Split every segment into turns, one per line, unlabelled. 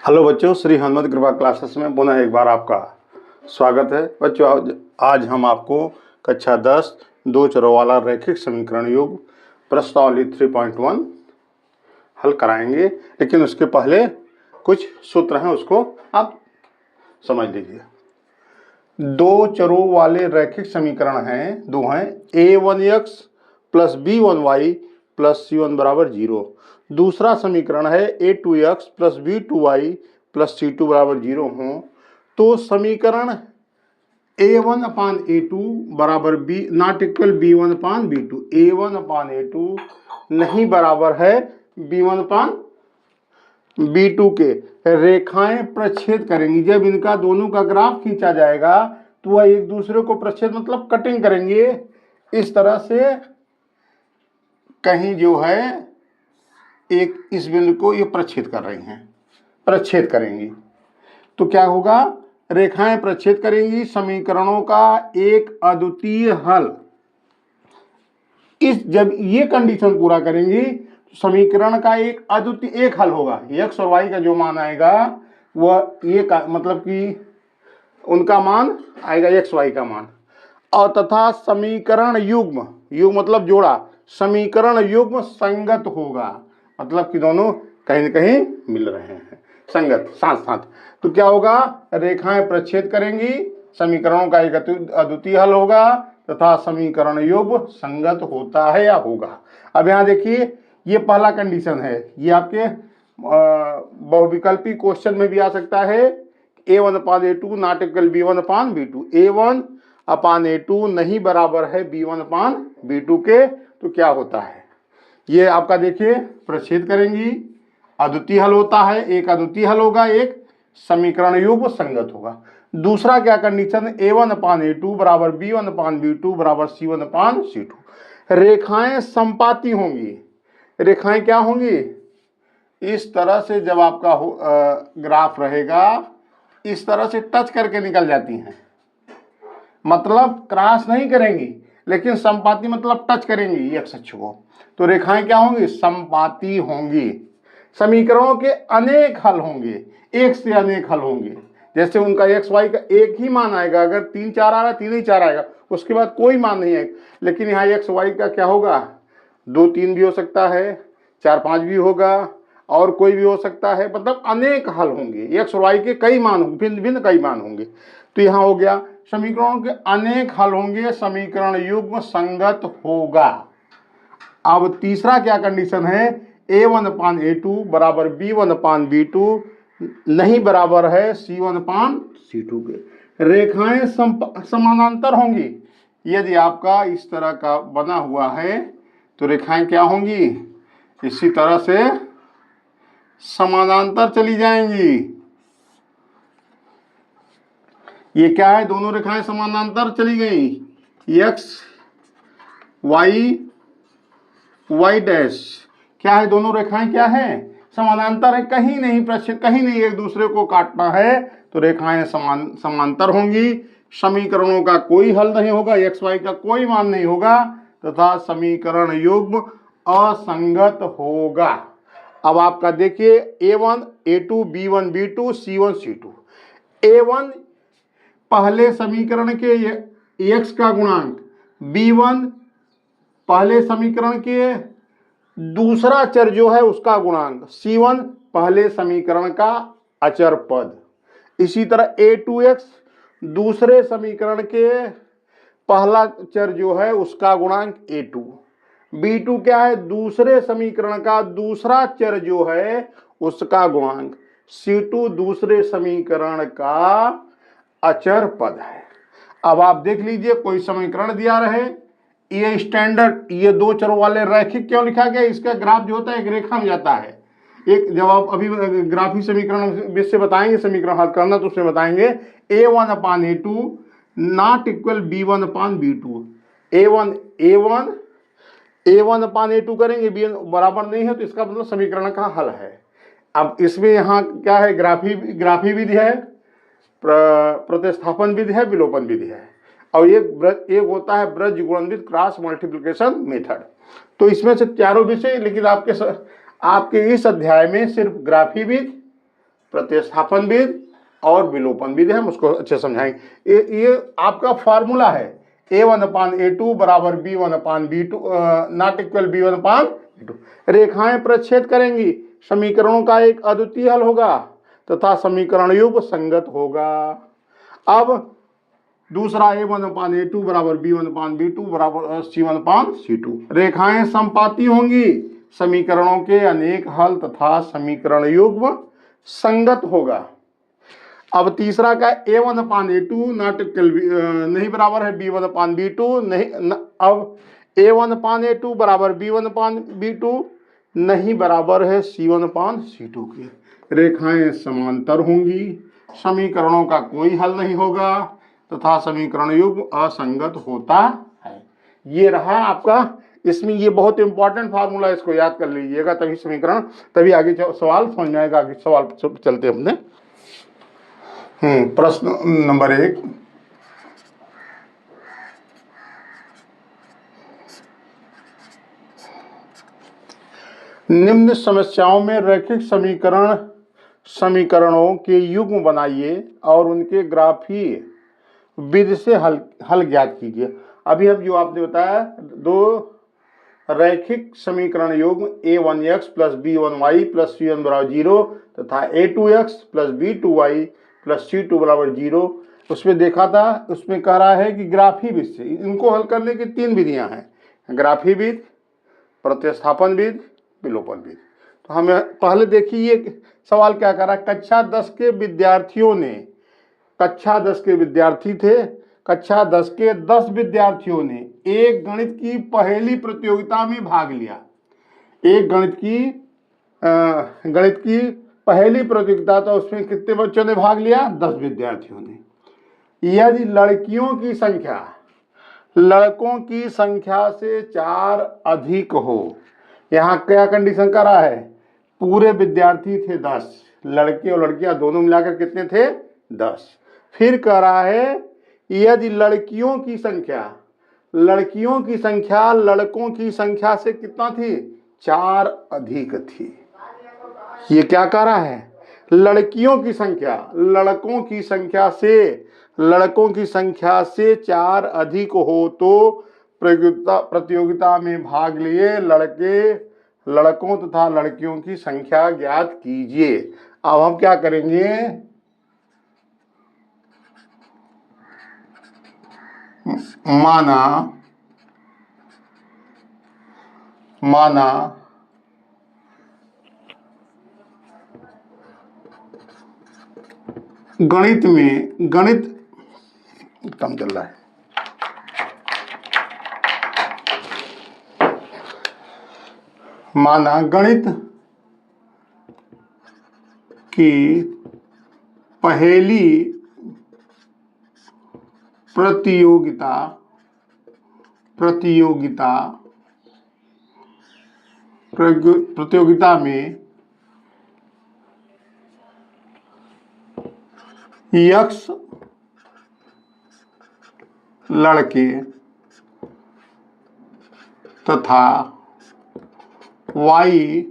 Hello बच्चों, श्री हनुमत कृपा classes में पुनः एक बार आपका स्वागत है। बच्चों, आज हम आपको कक्षा 10 दो चरों वाला रैखिक समीकरण योग प्रश्नावली 3.1 हल कराएंगे। लेकिन उसके पहले कुछ सूत्र हैं, उसको आप समझ लीजिए। दो चरों वाले रैखिक समीकरण हैं, दो हैं, a1x plus b1y plus c1 बराबर 0। दूसरा समीकरण है a2x plus b2y plus c2 बराबर 0 हो तो समीकरण a1 अपान a2 बराबर b not equal b1 upon b2, a1 upon a2 नहीं बराबर है b1 अपान b2 के। रेखाएं प्रच्छेद करेंगी। जब इनका दोनों का ग्राफ खींचा जाएगा तो वह एक दूसरे को प्रच्छेद मतलब कटिंग करेंगे। इस तरह से कहीं जो है एक इस बिंदु को ये प्रच्छेद कर रही हैं, प्रच्छेद करेंगी तो क्या होगा, रेखाएं प्रच्छेद करेंगी। समीकरणों का एक अद्वितीय हल, इस जब ये कंडीशन पूरा करेंगी तो समीकरण का एक अद्वितीय एक हल होगा। एक्स और वाई का जो मान आएगा वह ये का मतलब कि उनका मान आएगा एक्स वाई का मान, और तथा समीकरण युग्म, युग्म मतलब जोड़ा, समीकरण युग्म संगत होगा, मतलब कि दोनों कहीं न कहीं मिल रहे हैं, संगत साथ साथ। तो क्या होगा, रेखाएं प्रच्छेद करेंगी, समीकरणों का एक अद्वितीय हल होगा तथा समीकरण युग्म संगत होता है या होगा। अब यहाँ देखिए, ये पहला कंडीशन है, ये आपके बहुविकल्पी क्वेश्चन में भी आ सकता है। a1 upon a2 not equal b1 upon b2, a1 upon a2 नहीं बराबर है b1 अपान b2 के, तो क्या होता है, ये आपका देखिए प्रच्छेद करेंगी, अद्वितीय हल होता है, एक अद्वितीय हल होगा, एक समीकरण युग्म संगत होगा। दूसरा क्या कंडीशन, a1 अपान a2 बराबर b1 अपान b2 बराबर c1 अपान c2। रेखाएं संपाती होंगी। रेखाएं क्या होंगी, इस तरह से जब आपका ग्राफ रहेगा इस तरह से टच करके निकल जाती हैं, मतलब क्रॉस नहीं करेंगी लेकिन संपाती मतलब टच करेंगी एक्स अक्ष को, तो रेखाएं क्या होंगी, संपाती होंगी। समीकरणों के अनेक हल होंगे, एक से अनेक हल होंगे। जैसे उनका एक्स वाई का एक ही मान आएगा, अगर 3 4 आ रहा है 3 ही 4 आएगा, उसके बाद कोई मान नहीं आएगा। लेकिन यहाँ एक्स वाई का क्या होगा, 2 3 भी हो सकता है, 4 5 भी होगा, और कोई भी हो सकता है, मतलब अनेक हल होंगे। एक्स और वाई के कई मान, भिन्न भिन्न कई मान होंगे। तो यहाँ हो गया, समीकरणों के अनेक हल होंगे, समीकरण युग्म संगत होगा। अब तीसरा क्या कंडीशन है, a1 अपान a2 बराबर b1 अपान b2 नहीं बराबर है c1 अपान c2 के। रेखाएं समानांतर होंगी। यदि आपका इस तरह का बना हुआ है तो रेखाएं क्या होंगी, इसी तरह से समानांतर चली जाएंगी। ये क्या है, दोनों रेखाएं समानांतर चली गई, एक्स वाई वाई डैश क्या है, दोनों रेखाएं क्या है, समानांतर है, कहीं नहीं प्रच्छेद, कहीं नहीं एक दूसरे को काटना है, तो रेखाएं समांतर होंगी। समीकरणों का कोई हल नहीं होगा, एक्स वाई का कोई मान नहीं होगा तथा समीकरण युग्म असंगत होगा। अब आपका देखिए, a1 a2 b1 b2 c1 c2। a1 पहले समीकरण के x का गुणांक, b1 पहले समीकरण के दूसरा चर जो है उसका गुणांक, c1 पहले समीकरण का अचर पद। इसी तरह a2x दूसरे समीकरण के पहला चर जो है उसका गुणांक a2। b2 क्या है, दूसरे समीकरण का दूसरा चर जो है उसका गुणांक। c2 दूसरे समीकरण का अचर पद है। अब आप देख लीजिए, कोई समीकरण दिया रहे, ये स्टैंडर्ड, ये दो चरों वाले रैखिक क्यों लिखा गया, इसका ग्राफ जो होता है एक रेखा में जाता है। एक जब आप अभी ग्राफी समीकरण से बताएंगे, समीकरण हल करना, तो उसमें बताएंगे a1 upon a2 not equal b1 upon b2। a1 upon a2 करेंगे, b1 बराबर नहीं है, तो इसका मतलब समीकरण का हल है। अब इसमें यहाँ क्या है, ग्राफी विधि है, प्रतिस्थापन विधि है, विलोपन विधि है, और एक होता है ब्रज गुणनविद क्रॉस मल्टीप्लिकेशन मेथड। तो इसमें से चारों विषय, लेकिन आपके इस अध्याय में सिर्फ ग्राफी विधि, प्रतिस्थापन विधि और विलोपन विधि, हम उसको अच्छे समझाएंगे। ये आपका फॉर्मूला है A1/A2 बराबर B1/B2 नॉट इक्वल B1/B2। रेखाएं प्रच्छेद करेंगी, समीकरणों का एक अद्वितीय हल होगा तथा समीकरण युग्म संगत होगा। अब दूसरा A1/A2 बराबर B1/B2 बराबर C1/C2। रेखाएं समपाती होंगी, समीकरणों के अनेक हल तथा समीकरण युग्म संगत होगा। अब तीसरा का A1/A2 नॉट इक्वल नहीं बराबर है B1/B2 नहीं अब A1/A2 बराबर B1/B2 नहीं बराबर है C1/C2 के। रेखाएं समांतर होंगी, समीकरणों का कोई हल नहीं होगा तथा समीकरण युग्म असंगत होता है। ये रहा आपका, इसमें ये बहुत इंपॉर्टेंट फार्मूला, इसको याद कर लीजिएगा, तभी समीकरण, तभी आगे सवाल समझ में आएगा। आगे सवाल चलते अपने। प्रश्न नंबर 1, निम्न समस्याओं में रैखिक समीकरणों के युग्म बनाइए और उनके ग्राफीय विधि से हल ज्ञात कीजिए। अभी हम जो आपने बताया, दो रैखिक समीकरण युग्म A1x plus B1y plus C1 बराबर 0 तथा A2x plus B2y plus C2 बराबर 0, उसमें देखा था, उसमें कह रहा है कि ग्राफी विधि से इनको हल करने की 3 विधियां हैं, ग्राफी विधि, प्रतिस्थापन विधि, विलोपन विधि। तो हमें पहले देखिए ये सवाल क्या कर रहा है। कक्षा 10 के विद्यार्थियों ने, कक्षा 10 के विद्यार्थी थे, कक्षा 10 के 10 विद्यार्थियों ने एक गणित की पहेली प्रतियोगिता में भाग लिया। एक गणित की पहेली प्रतियोगिता, तो उसमें कितने बच्चों ने भाग लिया? 10 विद्यार्थियों ने। यदि लड़कियों की संख्या लड़कों की संख्या से 4 अधिक हो, यहाँ क्या कंडीशन कर रहा है? पूरे विद्यार्थी थे 10, लड़के और लड़कियां दोनों मिलाकर कितने थे? 10। फिर कह रहा है यदि लड़कियों की संख्या लड़कों की संख्या से कितना थी? 4 अधिक थी। ये क्या कह रहा है? लड़कियों की संख्या लड़कों की संख्या से 4 अधिक हो तो प्रतियोगिता में भाग लिए लड़कों तथा लड़कियों की संख्या ज्ञात कीजिए। अब हम क्या करेंगे? माना गणित कम चल रहा है। माना गणित की पहेली प्रतियोगिता में X लड़के तथा Y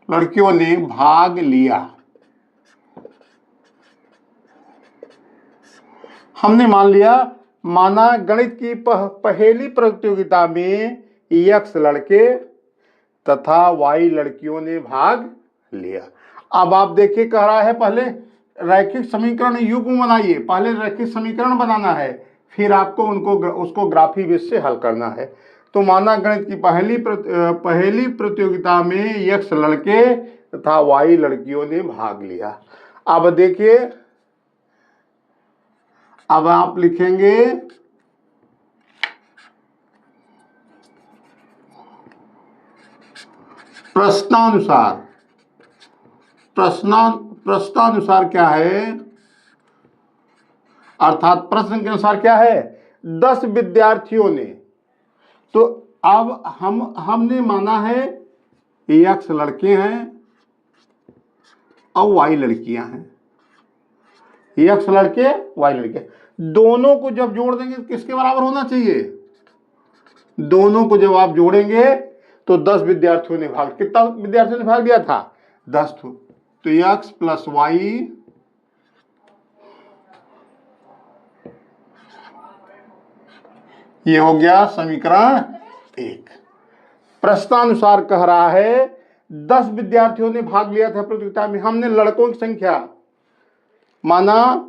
लड़कियों ने भाग लिया। हमने मान लिया, माना गणित की पहेली प्रतियोगिता में X लड़के तथा Y लड़कियों ने भाग लिया। अब आप देखिए, कह रहा है पहले रैखिक समीकरण युग्म बनाइए। पहले रैखिक समीकरण बनाना है, फिर आपको उसको ग्राफी विधि से हल करना है। तो माना गणित की पहेली प्रतियोगिता में X लड़के तथा Y लड़कियों ने भाग लिया। अब देखिए, अब आप लिखेंगे प्रश्नानुसार क्या है, अर्थात प्रश्न के अनुसार क्या है? 10 विद्यार्थियों ने, तो अब हमने माना है X लड़के हैं और Y लड़कियां हैं। X लड़के Y लड़के, दोनों को जब जोड़ देंगे किसके बराबर होना चाहिए? दोनों को जब आप जोड़ेंगे तो 10 विद्यार्थियों ने भाग, कितना विद्यार्थियों ने भाग लिया था? 10 तो x प्लस वाई ये हो गया समीकरण 1। प्रश्नानुसार कह रहा है 10 विद्यार्थियों ने भाग लिया था प्रतियोगिता में, हमने लड़कों की संख्या माना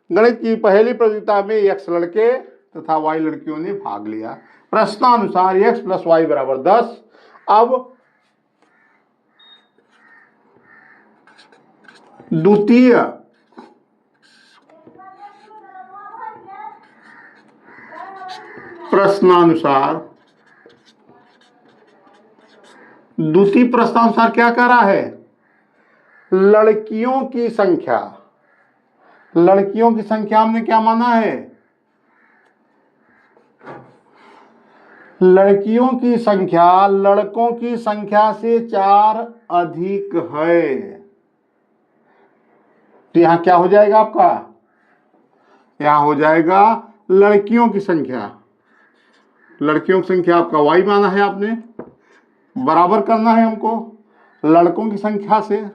गणित की पहली प्रतियोगिता में x लड़के तथा y लड़कियों ने भाग लिया। प्रश्नानुसार x प्लस वाई बराबर 10। अब द्वितीय प्रश्नानुसार क्या कह रहा है? लड़कियों की संख्या हमने क्या माना है? लड़कियों की संख्या लड़कों की संख्या से 4 अधिक है। तो यहां क्या हो जाएगा आपका? यहां हो जाएगा लड़कियों की संख्या आपका y माना है आपने, बराबर करना है हमको लड़कों की संख्या से।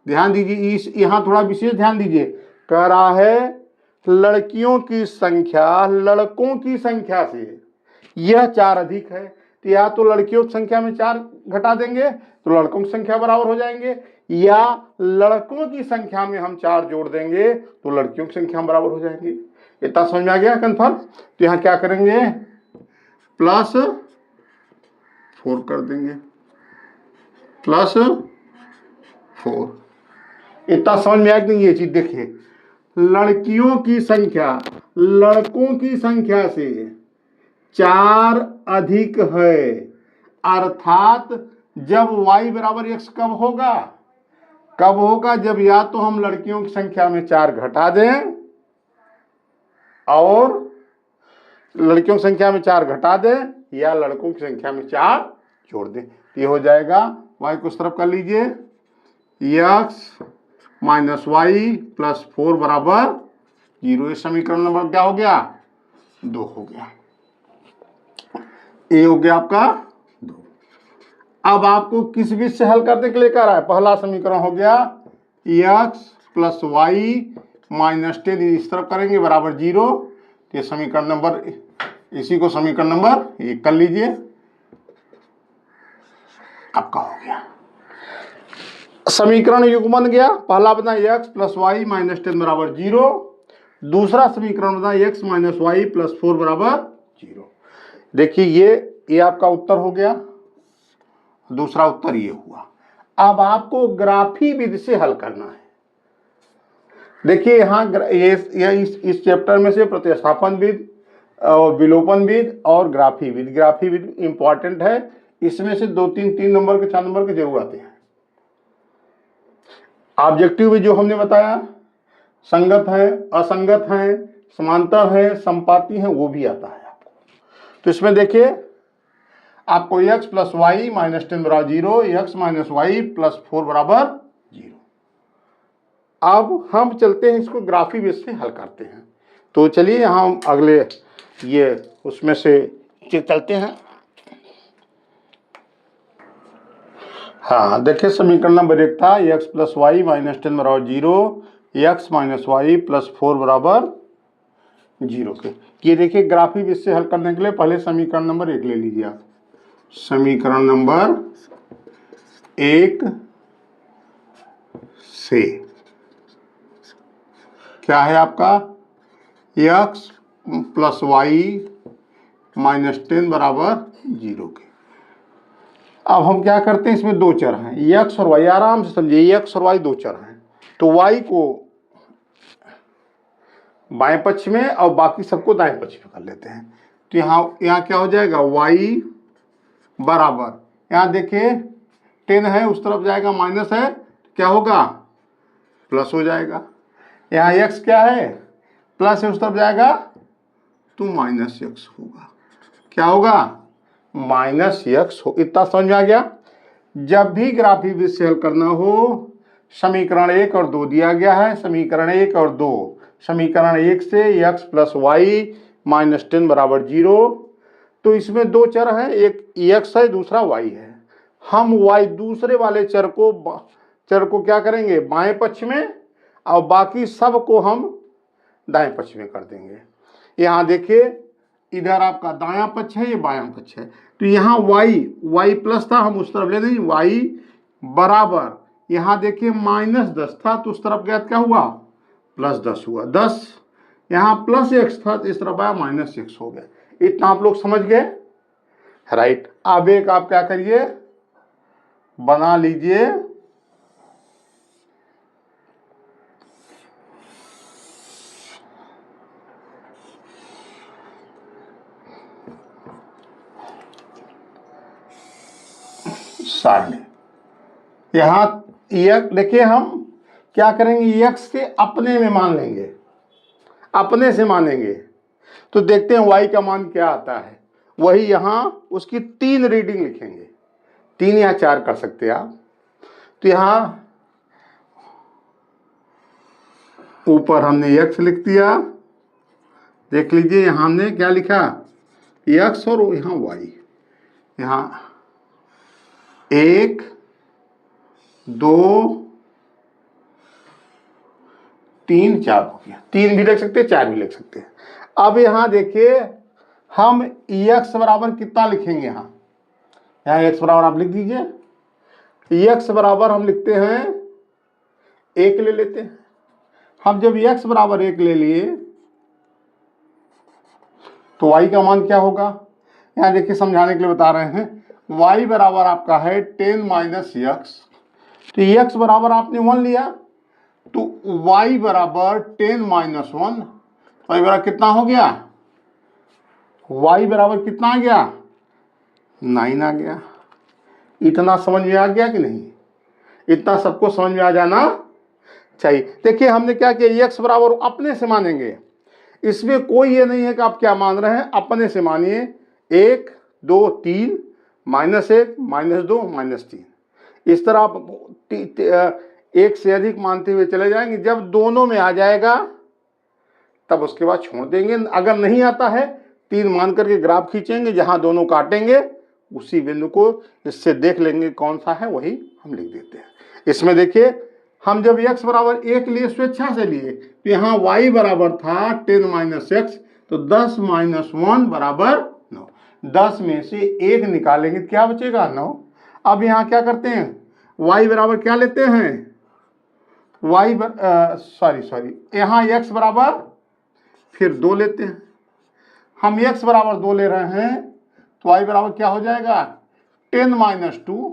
ध्यान दीजिए, इस यहां थोड़ा विशेष ध्यान दीजिए। कह रहा है लड़कियों की संख्या लड़कों की संख्या से यह 4 अधिक है। तो या तो लड़कियों की संख्या में 4 घटा देंगे तो लड़कों की संख्या बराबर हो जाएंगे, या लड़कों की संख्या में हम 4 जोड़ देंगे तो लड़कियों की संख्या में बराबर हो जाएंगे। इतना समझ में आ गया कंफर्म? तो यहां क्या करेंगे? +4 कर देंगे, +4। इतना समझ में आया कि नहीं? ये चीज देखिए, लड़कियों की संख्या लड़कों की संख्या से 4 अधिक है, अर्थात जब y बराबर x कब होगा? जब या तो हम लड़कियों की संख्या में 4 घटा दें और लड़कियों की संख्या में 4 घटा दें, या लड़कों की संख्या में 4 जोड़ दें। ये हो जाएगा, y को उस तरफ कर लीजिए, x माइनस वाई प्लस 4 बराबर 0। ये समीकरण नंबर क्या हो गया? 2 हो गया। ए हो गया आपका 2। अब आपको किस बीच से हल करने के लिए कह रहा है? पहला समीकरण हो गया x प्लस वाई माइनस 10, इस तरफ करेंगे बराबर 0। ये समीकरण नंबर, इसी को समीकरण नंबर 1 कर लीजिए, आपका हो गया। समीकरण युग्म बन गया। पहला बना x प्लस वाई माइनस 10 बराबर 0, दूसरा समीकरण बना x माइनस वाई प्लस 4 बराबर 0। देखिए ये आपका उत्तर हो गया, दूसरा उत्तर ये हुआ। अब आपको ग्राफी विधि से हल करना है। देखिए यहाँ इस चैप्टर में से प्रतिस्थापन विधि और विलोपन विधि और ग्राफी विधि इंपॉर्टेंट है। इसमें से 3 नंबर के 4 नंबर के जरूर आते हैं। ऑब्जेक्टिव भी जो हमने बताया, संगत है, असंगत है, समांतर है, संपाती है, वो भी आता है आपको। तो इसमें देखिए आपको x प्लस वाई माइनस 10 बराबर 0, x माइनस वाई प्लस 4 बराबर 0। अब हम चलते हैं इसको ग्राफी बेस से हल करते हैं। तो चलिए हम अगले ये उसमें से चलते हैं। हाँ देखिए, समीकरण नंबर 1 था x प्लस वाई माइनस 10 बराबर 0, x माइनस वाई प्लस 4 बराबर 0 के। ये देखिए ग्राफी बेस से हल करने के लिए पहले समीकरण नंबर 1 ले लीजिए आप। समीकरण नंबर 1 से क्या है आपका? x प्लस वाई माइनस 10 बराबर 0 के। अब हम क्या करते हैं, इसमें 2 चर हैं x और y, आराम से समझिए, x और y 2 चर हैं। तो y को बाएं पक्ष में और बाकी सबको दाएं पक्ष में कर लेते हैं। तो यहाँ क्या हो जाएगा? y बराबर, यहाँ देखिए 10 है, उस तरफ जाएगा माइनस है, क्या होगा? प्लस हो जाएगा। यहाँ x क्या है? प्लस है, उस तरफ जाएगा तो माइनस x होगा। क्या होगा? माइनस x हो। इतना समझ में आ गया? जब भी ग्राफी विधि से हल करना हो, समीकरण 1 और 2 दिया गया है। समीकरण 1 और 2, समीकरण 1 से x प्लस वाई माइनस 10 बराबर 0, तो इसमें दो चर हैं, एक x है दूसरा y है। हम y दूसरे वाले चर को क्या करेंगे, बाएं पक्ष में, और बाकी सब को हम दाएं पक्ष में कर देंगे। यहाँ देखिए इधर आपका दायां पक्ष है, ये बायां पक्ष है, तो यहाँ y प्लस था, हम उस तरफ ले देंगे y बराबर, यहाँ देखिए -10 था तो उस तरफ गया क्या हुआ, +10 हुआ, 10 यहाँ +x था तो इस तरफ आया -x हो गया। इतना आप लोग समझ गए, राइट। अब एक आप क्या करिए, बना लीजिए सारणी। यहाँ देखिए हम क्या करेंगे, x के अपने में मान लेंगे, अपने से मानेंगे, तो देखते हैं y का मान क्या आता है। वही यहाँ उसकी 3 रीडिंग लिखेंगे, 3 या 4 कर सकते हैं आप। तो यहाँ ऊपर हमने x लिख दिया, देख लीजिए यहाँ हमने क्या लिखा, x और यहाँ y, यहाँ 1 2 3 4 हो गया, 3 भी लिख सकते हैं 4 भी लिख सकते हैं। अब यहाँ देखिए हम x बराबर कितना लिखेंगे, यहाँ x बराबर आप लिख दीजिए, x बराबर हम लिखते हैं 1 ले लेते हैं। हम जब x बराबर 1 ले लिए तो y का मान क्या होगा, यहाँ देखिए समझाने के लिए बता रहे हैं, y बराबर आपका है 10 - x, तो x बराबर आपने 1 लिया तो y बराबर 10 - 1, y बराबर कितना हो गया, y बराबर कितना आ गया, 9 आ गया। इतना समझ में आ गया कि नहीं, इतना सबको समझ में आ जाना चाहिए। देखिए हमने क्या किया, x बराबर अपने से मानेंगे, इसमें कोई ये नहीं है कि आप क्या मान रहे हैं, अपने से मानिए 1 2 3 -1 -2 -3, इस तरह आप एक से अधिक मानते हुए चले जाएंगे। जब दोनों में आ जाएगा तब उसके बाद छोड़ देंगे, अगर नहीं आता है 3 मान करके ग्राफ खींचेंगे, जहां दोनों काटेंगे उसी बिंदु को इससे देख लेंगे कौन सा है, वही हम लिख देते हैं। इसमें देखिए हम जब x बराबर 1 लिए, स्वेच्छा से लिए, तो यहाँ y बराबर था 10 - x, तो 10 - 1 बराबर 9, 10 में से 1 निकालेंगे क्या बचेगा, 9। अब यहाँ क्या करते हैं, y बराबर क्या लेते हैं, यहाँ x बराबर फिर 2 लेते हैं। हम x बराबर 2 ले रहे हैं तो y बराबर क्या हो जाएगा, 10 - 2,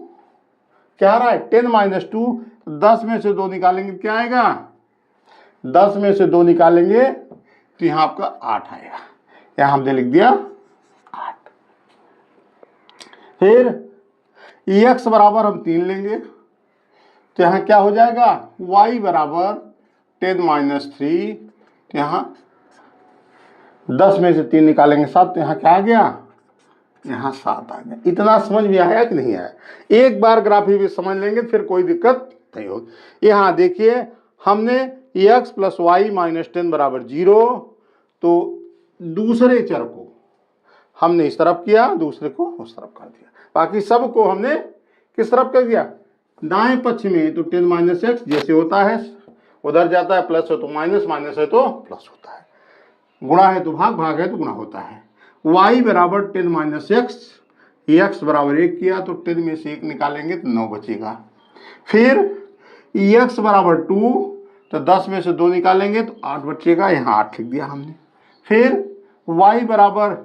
क्या आ रहा है 10 - 2, 10 में से 2 निकालेंगे क्या आएगा, 10 में से 2 निकालेंगे तो यहाँ आपका 8 आएगा, यहाँ हमने लिख दिया 8। फिर x बराबर हम 3 लेंगे तो यहाँ क्या हो जाएगा, y बराबर 10 - 3, तो यहाँ 10 में से 3 निकालेंगे 7, तो यहाँ क्या आ गया, यहाँ 7 आ गया। इतना समझ में आया कि नहीं आया, एक बार ग्राफी भी समझ लेंगे फिर कोई दिक्कत नहीं होगी। यहाँ देखिए हमने x + y - 10 बराबर 0, तो दूसरे चर को हमने इस तरफ किया, दूसरे को उस तरफ कर दिया, बाकी सब को हमने किस तरफ कर दिया, दाएं पक्ष में। तो 10 - x जैसे होता है उधर जाता है, प्लस है तो माइनस, माइनस है तो प्लस होता है, गुणा है तो भाग, भाग है तो गुणा होता है। y बराबर 10 - x, x बराबर 1 किया तो 10 में से 1 निकालेंगे तो 9 बचेगा। फिर x बराबर 2, तो 10 में से 2 निकालेंगे तो 8 बचेगा, यहाँ 8 लिख दिया हमने। फिर y बराबर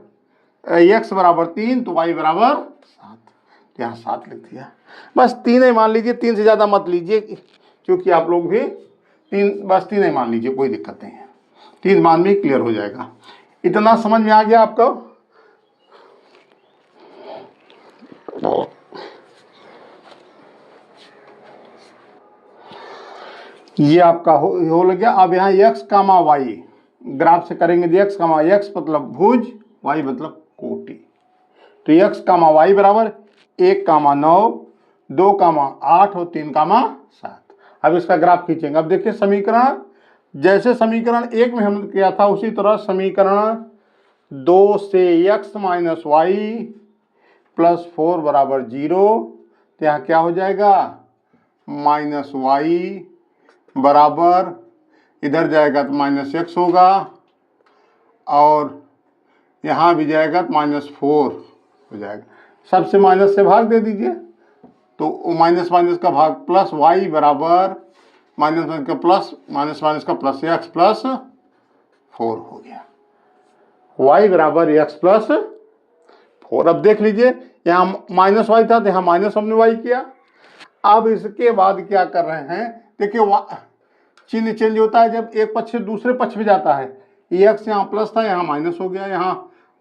x बराबर 3, तो y बराबर 7, तो यहाँ 7 लिख दिया। बस 3 ही मान लीजिए, 3 से ज़्यादा मत लीजिए, क्योंकि आप लोग भी 3 ही मान लीजिए, कोई दिक्कत नहीं है, 3 मान में क्लियर हो जाएगा। इतना समझ में आ गया आपको। ये आपका हो लग गया। अब यहाँ x, y ग्राफ से करेंगे, x, x मतलब भुज, y मतलब कोटि, तो x, y बराबर 1, 9, 2, 8 और 3, 7। अब इसका ग्राफ खींचेंगे। अब देखिए समीकरण, जैसे समीकरण 1 में हमने किया था उसी तरह समीकरण 2 से x माइनस वाई प्लस 4 बराबर 0। तो यहाँ क्या हो जाएगा, माइनस वाई बराबर, इधर जाएगा तो माइनस एक्स होगा, और यहाँ भी जाएगा तो माइनस 4 हो जाएगा। सबसे माइनस से भाग दे दीजिए, तो माइनस माइनस का भाग प्लस वाई बराबर माइनस माइनस का प्लस, माइनस माइनस का प्लस, एक्स प्लस 4 हो गया। y बराबर एक्स प्लस 4। अब देख लीजिए, यहाँ माइनस वाई था तो यहाँ माइनस हमने वाई किया। अब इसके बाद क्या कर रहे हैं, देखिए चिन्ह चेंज होता है जब एक पक्ष से दूसरे पक्ष में जाता है। एक्स यहाँ प्लस था, यहाँ माइनस हो गया, यहाँ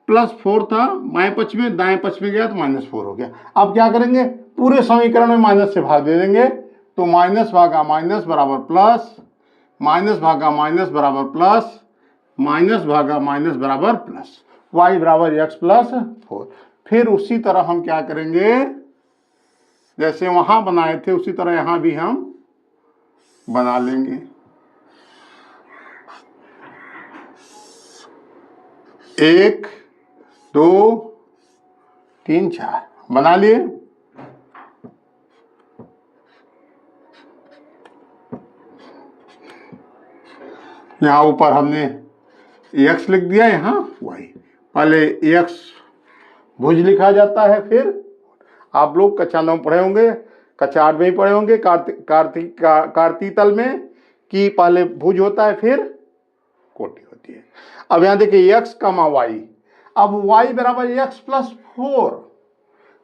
प्लस 4 था बाएं पक्ष में, दाएं पक्ष में गया तो माइनस 4 हो गया। अब क्या करेंगे, पूरे समीकरण में माइनस से भाग दे देंगे, तो माइनस भागा माइनस बराबर प्लस, माइनस भागा माइनस बराबर प्लस, माइनस भागा माइनस बराबर प्लस, y बराबर एक्स प्लस 4। फिर उसी तरह हम क्या करेंगे, जैसे वहां बनाए थे उसी तरह यहां भी हम बना लेंगे। 1 2 3 4 बना लिए। यहाँ ऊपर हमने x लिख दिया, यहाँ y। पहले x भुज लिखा जाता है, फिर आप लोग कक्षा 9 पढ़े होंगे, कक्षा 8 में ही पढ़े होंगे कार्तीतल में, कि पहले भुज होता है फिर कोटि होती है। अब यहाँ देखिए x कमा वाई, अब y बराबर एक्स प्लस 4।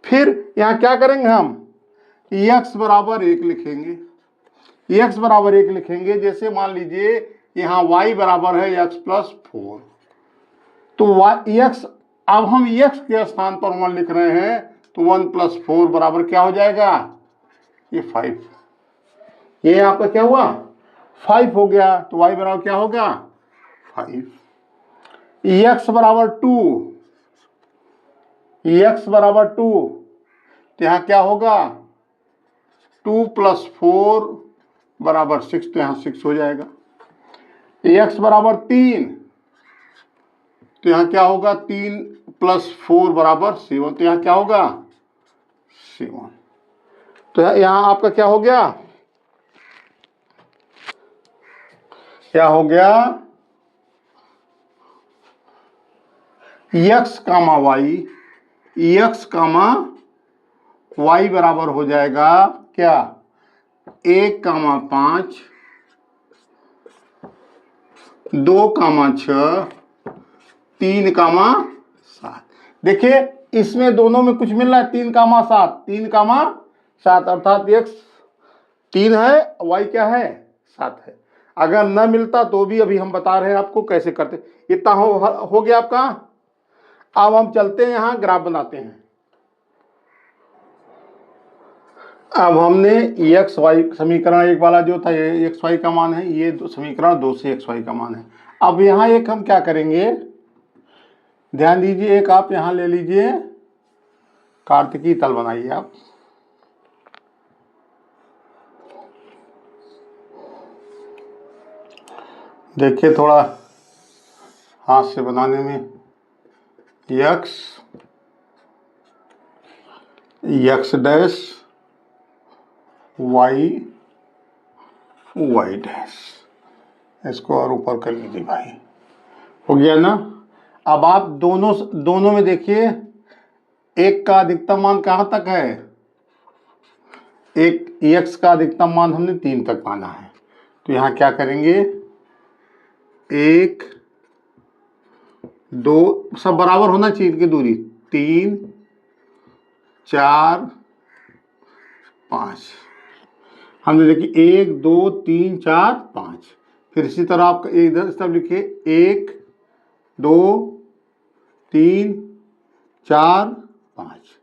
फिर यहाँ क्या करेंगे हम, x बराबर 1 लिखेंगे, x बराबर 1 लिखेंगे। जैसे मान लीजिए यहाँ y बराबर है x प्लस 4, तो x, अब हम x के स्थान पर 1 लिख रहे हैं, तो 1 प्लस 4 बराबर क्या हो जाएगा, ये 5। ये आपका क्या हुआ, 5 हो गया। तो y बराबर क्या होगा, 5। x बराबर 2, x बराबर 2, तो यहाँ क्या होगा, 2 प्लस 4 बराबर 6, तो यहाँ 6 हो जाएगा। x बराबर 3, तो यहाँ क्या होगा, 3 प्लस 4 बराबर 7, तो यहाँ क्या होगा 7। तो यहाँ आपका क्या हो गया, क्या हो गया, x comma y, x comma y बराबर हो जाएगा क्या, 1 कामा 5, 2 कामा 6, 3 कामा 7। देखिए इसमें दोनों में कुछ मिल रहा है, 3 कामा 7, 3 कामा 7, अर्थात x 3 है, y क्या है 7 है। अगर न मिलता तो भी अभी हम बता रहे हैं आपको कैसे करते। इतना हो गया आपका। अब हम चलते हैं यहाँ ग्राफ बनाते हैं। अब हमने एक्स वाई समीकरण एक वाला जो था, ये एक्स वाई का मान है, ये समीकरण 2 से एक्स वाई का मान है। अब यहाँ एक हम क्या करेंगे, ध्यान दीजिए, एक आप यहाँ ले लीजिए, कार्तिकी तल बनाइए आप। देखिए थोड़ा हाथ से बनाने में, एक्स डैश वाई डैश, इसको और ऊपर कर लीजिए भाई, हो गया ना। अब आप दोनों में देखिए, एक का अधिकतम मान कहाँ तक है, एक एक्स का अधिकतम मान हमने 3 तक माना है। तो यहाँ क्या करेंगे, 1 2 सब बराबर होना चाहिए इनकी दूरी, 3 4 5, हमने देखिए 1 2 3 4 5। फिर इसी तरह आप इधर सब लिखिए, 1 2 3 4 5।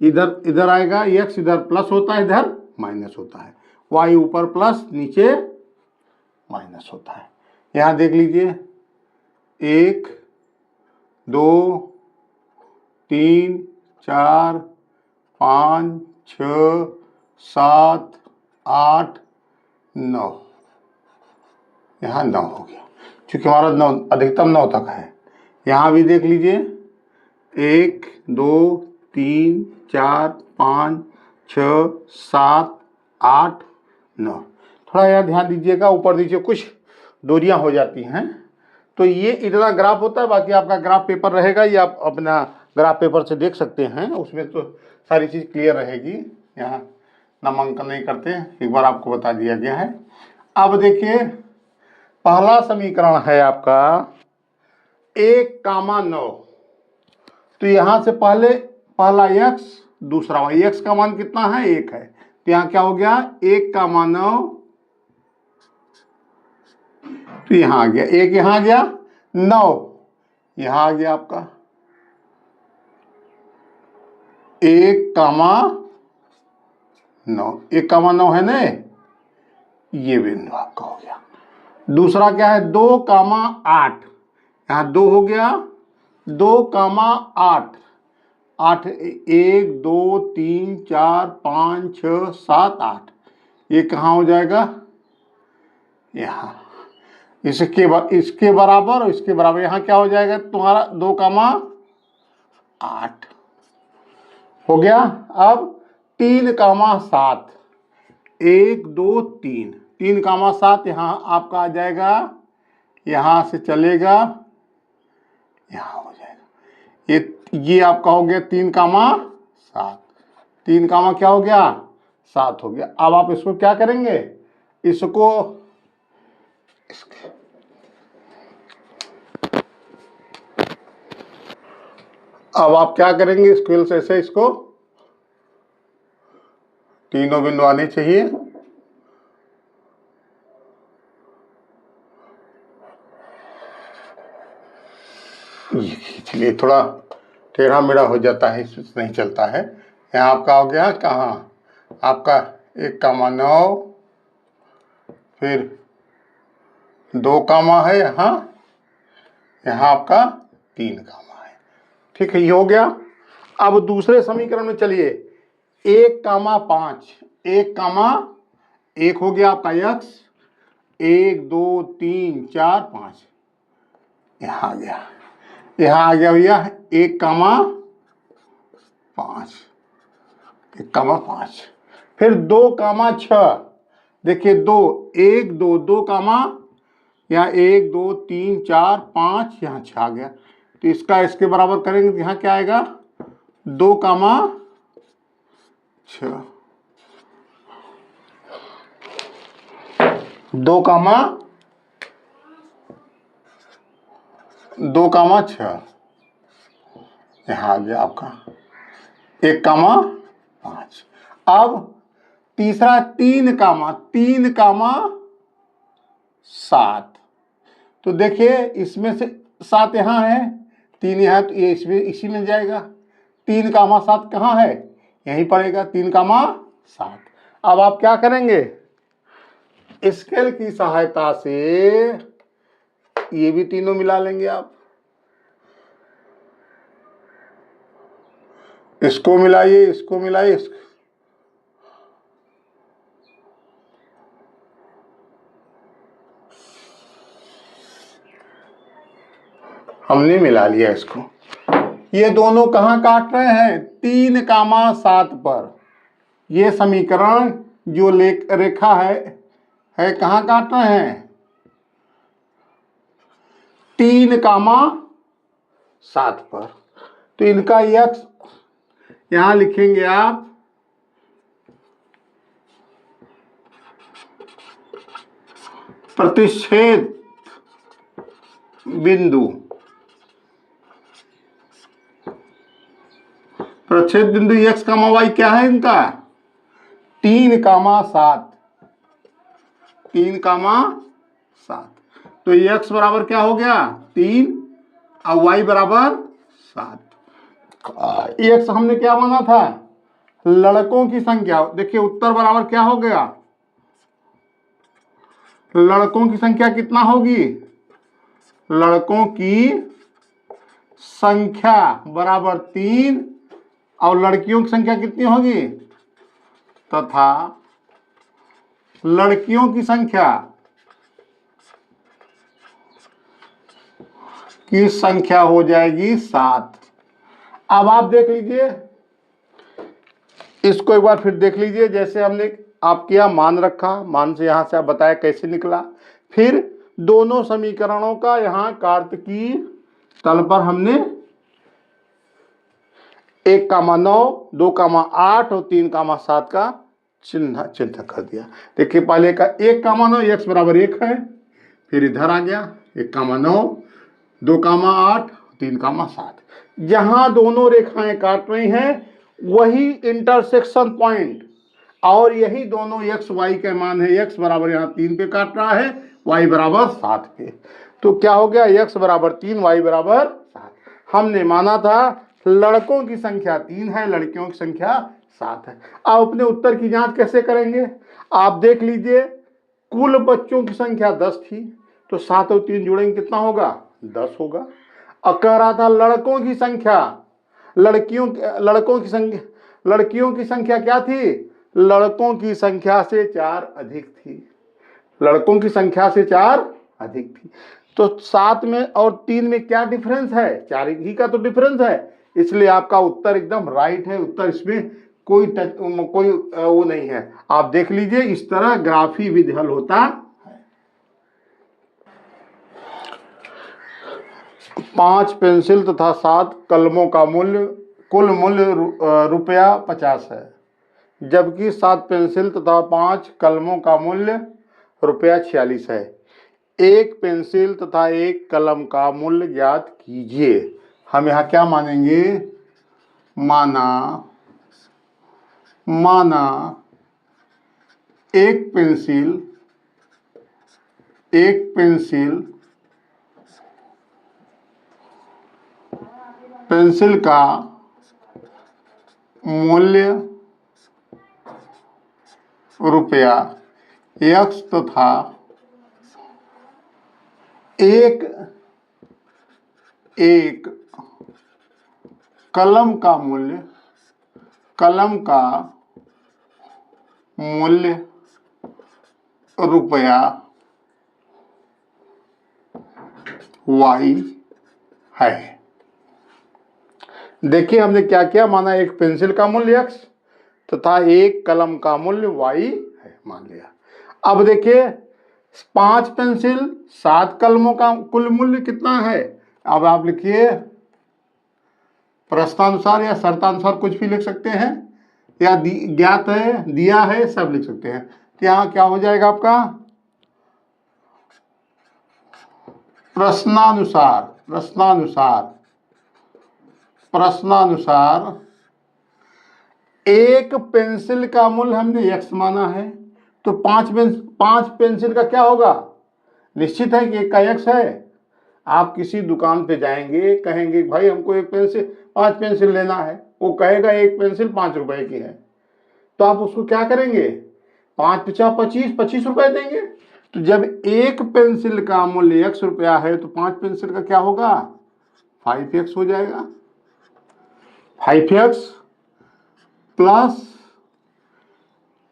इधर आएगा x, इधर प्लस होता है, इधर माइनस होता है, y ऊपर प्लस नीचे माइनस होता है। यहाँ देख लीजिए, 1 2 3 4 5 6 7 8 9, यहाँ 9 हो गया, क्योंकि हमारा 9 अधिकतम 9 तक है। यहाँ भी देख लीजिए 1 2 3 4 5 6 7 8 9। थोड़ा यहाँ ध्यान दीजिएगा, ऊपर नीचे कुछ दूरियां हो जाती हैं, तो ये इतना ग्राफ होता है। बाकी आपका ग्राफ पेपर रहेगा, ये आप अपना ग्राफ पेपर से देख सकते हैं, उसमें तो सारी चीज़ क्लियर रहेगी। यहाँ नामांकन नहीं करते, एक बार आपको बता दिया गया है। अब देखिए पहला समीकरण है आपका 1,9। तो यहाँ से पहला x दूसरा y, x का मान कितना है 1 है, तो यहाँ क्या हो गया 1,9। तो यहाँ आ गया 1, यहाँ आ गया 9, यहाँ आ गया आपका 1,9। 1,9 है ना, ये बिंदु आपका हो गया। दूसरा क्या है 2,8, यहाँ 2 हो गया 2,8। 8 1 2 3 4 5 6 7 8, ये कहाँ हो जाएगा यहाँ, इसके बराबर और इसके बराबर। यहाँ क्या हो जाएगा तुम्हारा 2,8 हो गया। अब 3,7, 1 2 3, 3,7 यहाँ आपका आ जाएगा, यहाँ से चलेगा यहाँ हो जाएगा। ये आपका हो गया 3,7, 3 क्या हो गया 7 हो गया। अब आप इसको क्या करेंगे, इसको अब आप क्या करेंगे, स्केल से ऐसे इसको तीनों बिंदु आने चाहिए। ये खींच लिए, थोड़ा टेढ़ा मेढ़ा हो जाता है, इसमें नहीं चलता है। यहाँ आपका हो गया कहाँ आपका 1,9, फिर 2 है यहाँ, यहाँ आपका 3 है। ठीक है, ये हो गया। अब दूसरे समीकरण में चलिए 1,5, 1 हो गया आपका x, 1 2 3 4 5, यहाँ आ गया, यहाँ आ गया भैया 1,5। फिर 2,6, देखिए 2 1 2 2 यहाँ 1 2 3 4 5, यहाँ 6 आ गया। तो इसका इसके बराबर करेंगे तो यहाँ क्या आएगा 2,6। 2,6 यहाँ आ गया आपका 1,5। अब तीसरा 3,7। तो देखिए इसमें से 7 यहाँ है, 3 यहाँ, तो ये इसमें इसी में जाएगा। 3,7 कहाँ है, यहीं पड़ेगा 3,7। अब आप क्या करेंगे, स्केल की सहायता से ये भी तीनों मिला लेंगे आप, इसको मिलाइए, इसको मिलाइए, हमने मिला लिया इसको। ये दोनों कहाँ काट रहे हैं 3,7 पर। ये समीकरण जो रेखा है कहाँ काट रहे हैं 3,7 पर। तो इनका x यहां लिखेंगे आप प्रतिच्छेद बिंदु, प्रतिच्छेद बिंदु x, y क्या है इनका 3,7, 3,7। तो x बराबर क्या हो गया 3 और y बराबर 7। x हमने क्या माना था लड़कों की संख्या। देखिए उत्तर बराबर क्या हो गया, लड़कों की संख्या कितना होगी, लड़कों की संख्या बराबर 3 और लड़कियों की संख्या कितनी होगी, तथा लड़कियों की संख्या की संख्या हो जाएगी 7। अब आप देख लीजिए इसको एक बार फिर देख लीजिए। जैसे हमने आप किया, मान रखा, मान से यहां से आप बताया कैसे निकला। फिर दोनों समीकरणों का यहां कार्तकी तल पर हमने 1,9, 2,8 और 3,7 का चिन्ह कर दिया। देखिए पहले का 1,9 x बराबर 1 है, फिर इधर आ गया 1,9, 2,8, 3,7। जहां दोनों रेखाएं काट रही हैं वही इंटरसेक्शन पॉइंट, और यही दोनों x y के मान है। x बराबर यहाँ 3 पे काट रहा है, y बराबर 7 पे। तो क्या हो गया, x बराबर 3, y बराबर 7। हमने माना था लड़कों की संख्या 3 है, लड़कियों की संख्या 7 है। अब अपने उत्तर की जांच कैसे करेंगे, आप देख लीजिए। कुल बच्चों की संख्या 10 थी, तो 7 और 3 जुड़ेंगे कितना होगा, 10 होगा। अब कह रहा था लड़कों की संख्या, लड़कियों की संख्या क्या थी, लड़कों की संख्या से 4 अधिक थी, लड़कों की संख्या से 4 अधिक थी। तो 7 में और 3 में क्या डिफरेंस है, 4 ही का तो डिफरेंस है। इसलिए आपका उत्तर एकदम राइट है। उत्तर इसमें कोई वो नहीं है। आप देख लीजिए इस तरह ग्राफी विधि हल होता है। 5 पेंसिल तथा 7 कलमों का कुल मूल्य ₹50 है, जबकि 7 पेंसिल तथा 5 कलमों का मूल्य ₹46 है। एक पेंसिल तथा एक कलम का मूल्य ज्ञात कीजिए। हम यहाँ क्या मानेंगे, माना एक पेंसिल का मूल्य ₹X तथा एक कलम का मूल्य ₹Y है। देखिए हमने क्या किया, माना एक पेंसिल का मूल्य x तथा एक कलम का मूल्य y है, मान लिया। अब देखिए 5 पेंसिल 7 कलमों का कुल मूल्य कितना है। अब आप लिखिए प्रश्नानुसार या शर्तानुसार, कुछ भी लिख सकते हैं, या ज्ञात है, दिया है, सब लिख सकते हैं। तो यहाँ क्या हो जाएगा आपका, प्रश्नानुसार एक पेंसिल का मूल्य हमने x माना है, तो 5 पेंसिल का क्या होगा, निश्चित है कि एक का x है। आप किसी दुकान पे जाएंगे, कहेंगे भाई हमको 5 पेंसिल लेना है, वो कहेगा एक पेंसिल 5 रुपए की है, तो आप उसको क्या करेंगे, 5 × 5 = 25 रुपए देंगे। तो जब एक पेंसिल का मूल्य x रुपया है तो 5 पेंसिल का क्या होगा, 5x हो जाएगा। 5x प्लस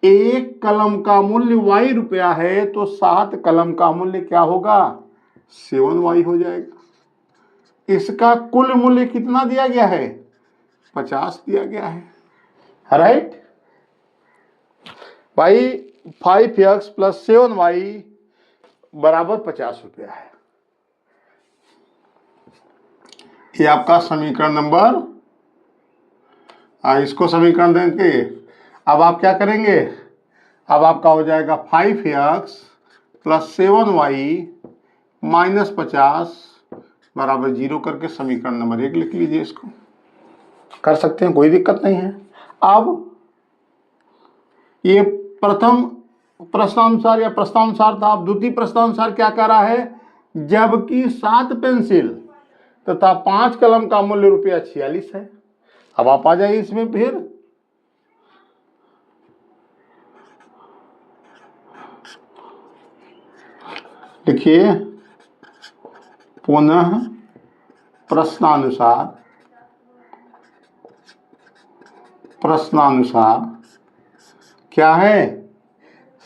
एक कलम का मूल्य y रुपया है, तो 7 कलम का मूल्य क्या होगा, 7y हो जाएगा। इसका कुल मूल्य कितना दिया गया है, 50 दिया गया है, राइट भाई। 5x प्लस 7y बराबर 50 रुपया है। ये आपका समीकरण नंबर, इसको समीकरण देंगे। अब आप क्या करेंगे, अब आपका हो जाएगा 5x प्लस 7y माइनस 50 बराबर 0 करके समीकरण नंबर 1 लिख लीजिए। इसको कर सकते हैं, कोई दिक्कत नहीं है। अब ये प्रथम प्रश्नानुसार या प्रश्नानुसार था। अब द्वितीय प्रश्नानुसार क्या कह रहा है, जबकि 7 पेंसिल तथा 5 कलम का मूल्य ₹46 है। अब आप आ जाइए इसमें, फिर लिखिए पुनः प्रश्नानुसार क्या है,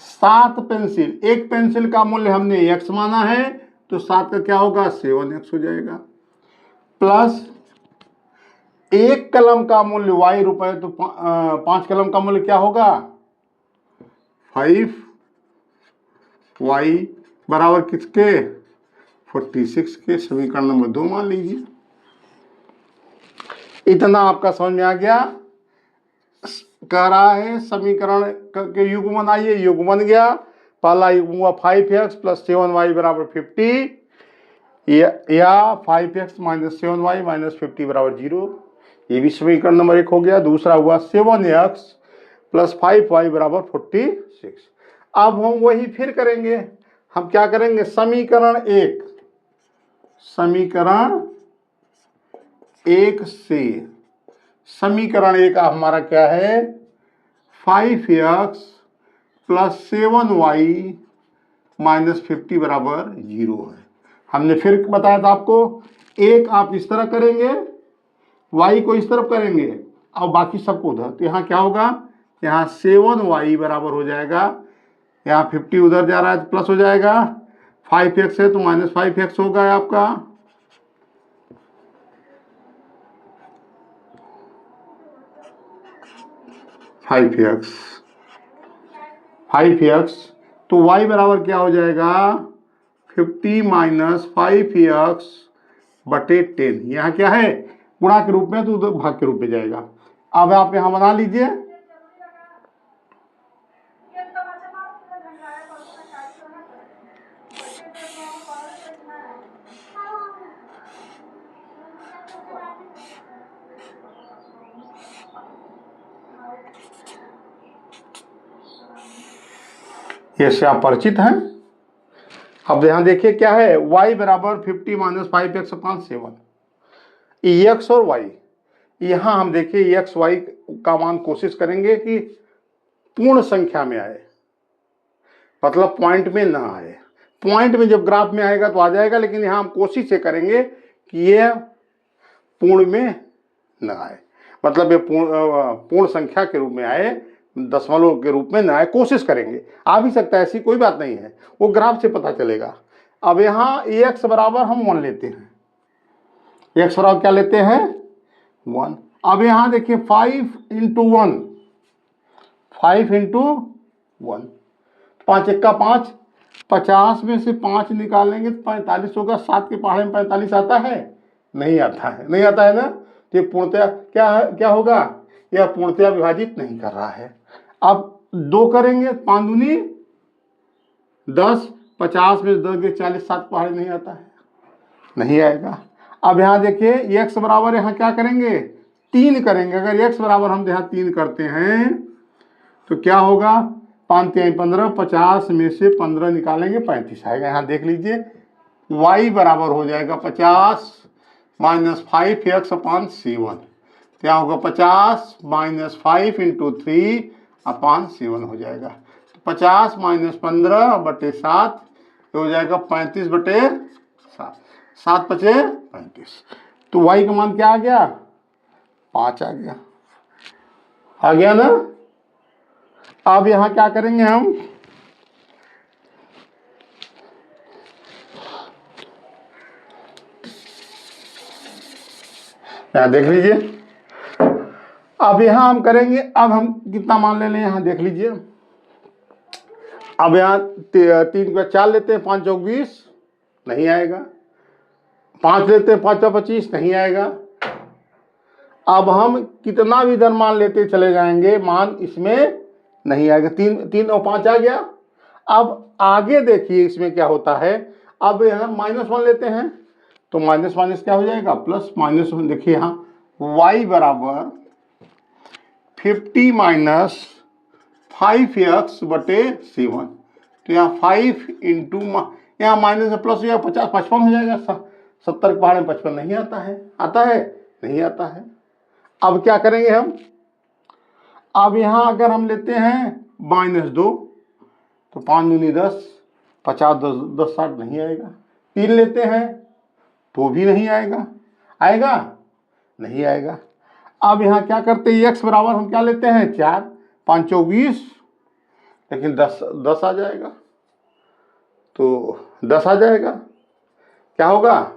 7 पेंसिल, एक पेंसिल का मूल्य हमने x माना है, तो 7 का क्या होगा, 7x हो जाएगा। प्लस 1 कलम का मूल्य y रुपए, तो 5 कलम का मूल्य क्या होगा 5y बराबर किसके 46 के। समीकरण नंबर 2 मान लीजिए। इतना आपका समझ में आ गया। कह रहा है समीकरण के युग्मन, आइए युग्म बन गया। पहला युग्म हुआ 5x प्लस 7y बराबर 50 या 5x माइनस 7y माइनस 50 बराबर 0। ये भी समीकरण नंबर 1 हो गया। दूसरा हुआ 7x प्लस 5y बराबर 46। अब हम वही फिर करेंगे। हम क्या करेंगे, समीकरण 1 से समीकरण 1 हमारा क्या है 5x प्लस 7y माइनस 50 बराबर 0 है। हमने फिर बताया था आपको, एक आप इस तरह करेंगे, y को इस तरफ करेंगे और बाकी सबको उधर। तो यहाँ क्या होगा, यहाँ 7y बराबर हो जाएगा, यहाँ 50 उधर जा रहा है तो प्लस हो जाएगा, 5x है तो माइनस 5x होगा आपका। फाइव एक्स तो y बराबर क्या हो जाएगा 50 माइनस 5x बटे 10। यहाँ क्या है गुणा के रूप में, तो उधर भाग के रूप में जाएगा। अब आप यहाँ बना लीजिए। ये से आप परिचित हैं। अब यहाँ देखिए क्या है, y बराबर 50 माइनस 5x अपान 7, x और y। यहाँ हम देखिए x y का मान कोशिश करेंगे कि पूर्ण संख्या में आए, मतलब पॉइंट में ना आए। पॉइंट में जब ग्राफ में आएगा तो आ जाएगा, लेकिन यहाँ हम कोशिश ये करेंगे कि ये पूर्ण में न आए, मतलब ये पूर्ण संख्या के रूप में आए, दशमलव के रूप में न आए। कोशिश करेंगे, आ भी सकता है, ऐसी कोई बात नहीं है, वो ग्राफ से पता चलेगा। अब यहाँ x बराबर हम 1 लेते हैं, x बराबर क्या लेते हैं 1। अब यहाँ देखिए 5 इंटू 1, 5 इंटू 1, 5 1 का 5, 50 में से 5 निकालेंगे तो 45 होगा। 7 के पहाड़े में 45 आता है, नहीं आता है, नहीं आता है ना। तो ये पूर्णतया क्या होगा, यह पूर्णतया विभाजित नहीं कर रहा है। अब 2 करेंगे, 5 दूनी 10, 50 में 10 के 40, 7 पहाड़े नहीं आता है, नहीं आएगा। अब यहाँ देखिए x बराबर यहाँ क्या करेंगे 3 करेंगे। अगर x बराबर हम यहाँ 3 करते हैं तो क्या होगा, 5 3 15, 50 में से 15 निकालेंगे 35 आएगा। यहाँ देख लीजिए y बराबर हो जाएगा 50 माइनस 5x अपान 7। क्या होगा 50 माइनस 5 इंटू 3 अपान 7 हो जाएगा। 50 माइनस 15 बटे 7 हो जाएगा 35 बटे 7, 7 बचे 35। तो y का मान क्या आ गया 5 आ गया, आ गया ना। अब यहाँ क्या करेंगे हम, यहाँ देख लीजिए। अब यहाँ हम करेंगे, अब हम कितना मान ले लें यहाँ देख लीजिए। अब यहाँ 3 का 4 लेते हैं, 5 चौक 20 नहीं आएगा। 5 लेते हैं, 5 25 नहीं आएगा। अब हम कितना भी इधर मान लेते चले जाएंगे, मान इसमें नहीं आएगा। 3 और 5 आ गया। अब आगे देखिए इसमें क्या होता है। अब यहाँ -1 लेते हैं तो माइनस माइनस क्या हो जाएगा प्लस। -1 देखिए यहाँ y बराबर 50 माइनस 5x बटे 7। तो यहाँ 5 इंटू यहाँ माइनस प्लस हो जाएगा 50, 55 हो जाएगा। 70 के पहाड़ में 55 नहीं आता है, आता है नहीं आता है। अब क्या करेंगे हम, अब यहाँ अगर हम लेते हैं -2 तो 5 दूनी 10, 50 10 60 नहीं आएगा। 3 लेते हैं तो भी नहीं आएगा, आएगा नहीं आएगा। अब यहाँ क्या करते हैं, x बराबर हम क्या लेते हैं 4, 5 चौक 20, लेकिन 10 आ जाएगा, तो 10 आ जाएगा। क्या होगा,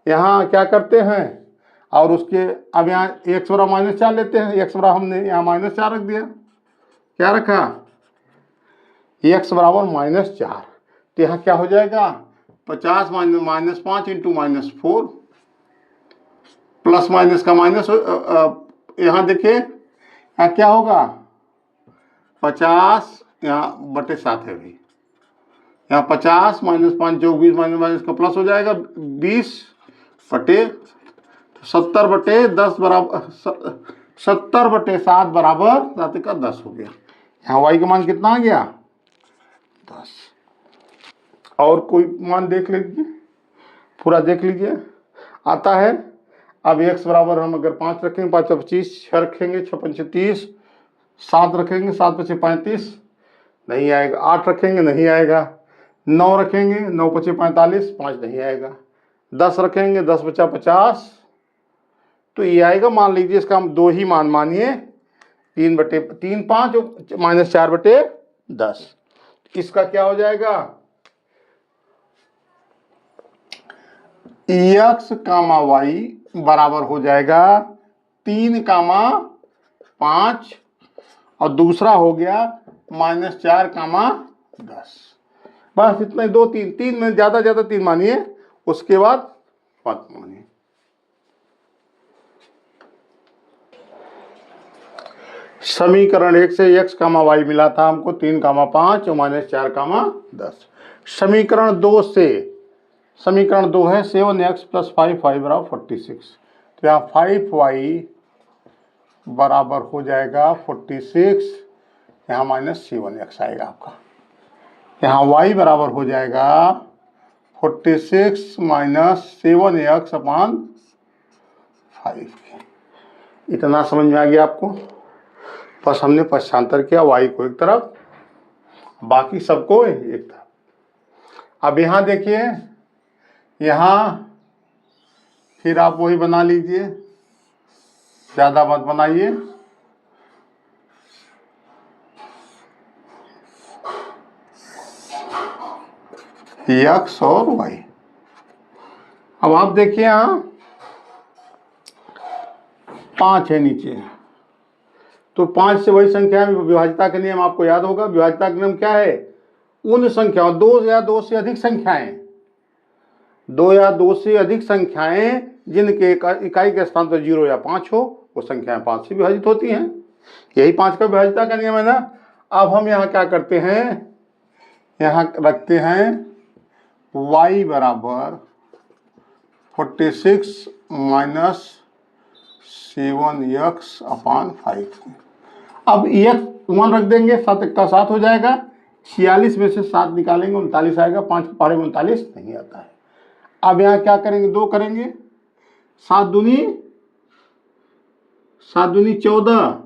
यहाँ क्या करते हैं और उसके अब यहाँ एक्स बराबर -4 लेते हैं। एक्स बराबर हमने यहाँ -4 रख दिया, क्या रखा, एक्स बराबर -4। तो यहाँ क्या हो जाएगा, 50 -5 इंटू -4 प्लस माइनस का माइनस। यहाँ देखिए यहाँ क्या होगा, 50 यहाँ बटे 7 है भाई, यहाँ 50 -5 जो 20 माइनस का प्लस हो जाएगा 20 बटे 70 बटे 10 बराबर 70 बटे 7 बराबर 7 का 10 हो गया। यहाँ वाई का मान कितना आ गया, 10। और कोई मान देख लीजिए, पूरा देख लीजिए आता है। अब x बराबर हम अगर 5 रखेंगे, 5 25, 6 रखेंगे, 6 5 30, 7 रखेंगे, 7 5 35, नहीं आएगा। 8 रखेंगे, नहीं आएगा। 9 रखेंगे, 9 5 45, 5 नहीं आएगा। 10 रखेंगे, 10 बचा 50, तो ये आएगा। मान लीजिए इसका हम दो ही मान मानिए, 3 बटे 3 5 -4 बटे 10। इसका क्या हो जाएगा, x कामा वाई बराबर हो जाएगा 3 कामा 5 और दूसरा हो गया -4 कामा 10। बस इतना ही, 2 3 में ज्यादा 3 मानिए, उसके बाद 5 मानिए। समीकरण 1 से x कामा वाई मिला था हमको 3 कामा 5 और -4 कामा 10। समीकरण 2 से, समीकरण 2 है 7x + 5 y बराबर 46। तो यहाँ 5y बराबर हो जाएगा 46, यहाँ -7x आएगा आपका। यहाँ y बराबर हो जाएगा 46 -7x अपान 5। इतना समझ में आ गया आपको। बस हमने पक्षांतर किया, y को एक तरफ, बाकी सबको एक तरफ। अब यहाँ देखिए, यहाँ फिर आप वही बना लीजिए, ज़्यादा मत बनाइए। x और y। अब आप देखिए यहाँ 5 है नीचे, तो 5 से वही संख्या है। विभाज्यता का नियम आपको याद होगा। विभाज्यता का नियम क्या है, उन संख्याओं 2 या 2 से अधिक संख्याएं, 2 या 2 से अधिक संख्याएं जिनके इकाई के स्थान पर 0 या 5 हो, वो संख्याएं 5 से विभाजित होती हैं। यही 5 का विभाज्यता का नियम है ना। अब हम यहाँ क्या करते हैं, यहाँ रखते हैं y बराबर 46 -7x अपान 5। अब x 1 रख देंगे, 7 का 7 हो जाएगा। 46 में से 7 निकालेंगे, 39 आएगा। 5 के पहाड़े में 39 नहीं आता है। अब यहाँ क्या करेंगे, 2 करेंगे, 7 दूनी 14,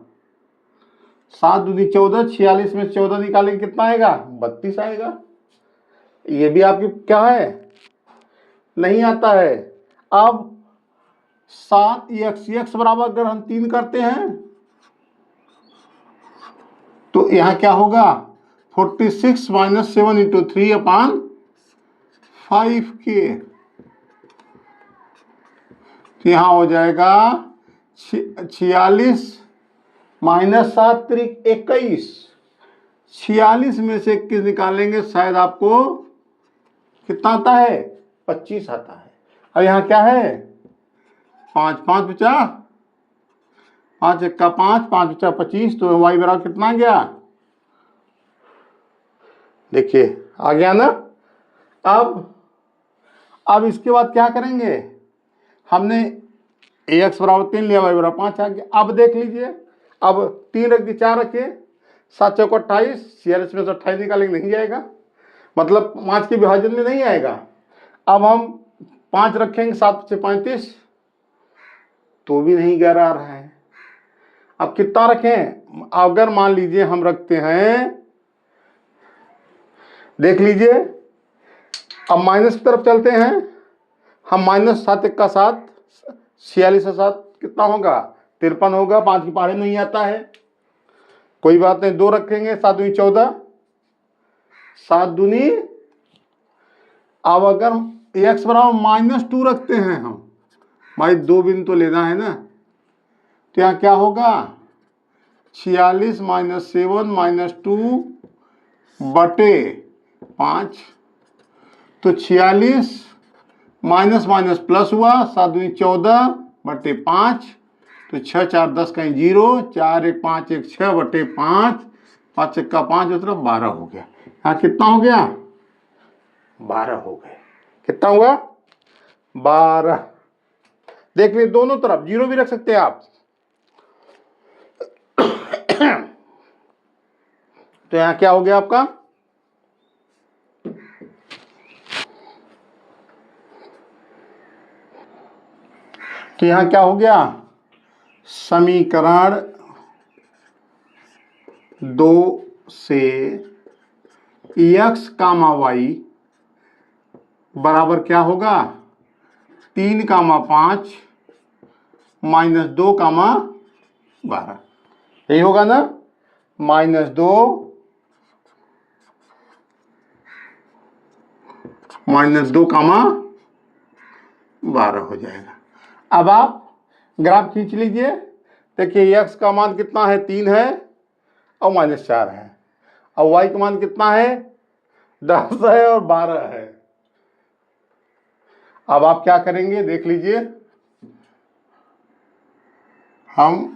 7 दूनी 14, 46 में 14 निकालेंगे, कितना आएगा, 32 आएगा। ये भी आपकी क्या है, नहीं आता है। अब 7x बराबर अगर हम 3 करते हैं तो यहाँ क्या होगा, 46 -7 इंटू 3 अपान 5 के। यहाँ हो जाएगा 46 -7 × 21। 46 में से 21 निकालेंगे, शायद आपको कितना आता है, 25 आता है। अब यहाँ क्या है, 5 5 बचा, 5 1 का 5, 5 बचा 25, तो y बराबर कितना आ गया, देखिए आ गया ना। अब इसके बाद क्या करेंगे, हमने x बराबर 3 लिया, y बराबर 5 आ गया। अब देख लीजिए, अब 3 रख दिए, 4 रखे, 7 चौक 28, 46 में से 28 निकालेंगे, नहीं जाएगा, मतलब 5 के विभाजन में नहीं आएगा। अब हम 5 रखेंगे, 7 से 35, तो भी नहीं गैर आ रहा है। अब कितना रखें, अगर मान लीजिए हम रखते हैं, देख लीजिए, अब माइनस की तरफ चलते हैं हम। -7 1 का 7, 46 से 7 कितना होगा, 53 होगा। 5 की पहाड़े नहीं आता है, कोई बात नहीं, 2 रखेंगे, 7 दूनी 14, 7 दूनी। अब अगर x बराबर -2 रखते हैं हम, भाई 2 बिंदु तो लेना है ना, तो यहाँ क्या होगा 46 - 7 - 2 बटे 5, तो 46 माइनस माइनस प्लस हुआ, 7 दूनी 14 बटे 5, तो 6 4 10 कहीं 0, 4 1 5 1 6 बटे 5, 5 1 5 मतलब 12 हो गया। यहाँ कितना हो गया 12 हो गए। कितना हुआ 12। देख लीजिए दोनों तरफ 0 भी रख सकते हैं आप। तो यहाँ क्या हो गया आपका, तो यहाँ क्या हो गया समीकरण 2 से x, y बराबर क्या होगा 3, 5 - 2, 12, यही होगा ना, -2 - 2, 12 हो जाएगा। अब आप ग्राफ खींच लीजिए, देखिए x का मान कितना है 3 है और -4 है, और y का मान कितना है 10 है और 12 है। अब आप क्या करेंगे देख लीजिए, हम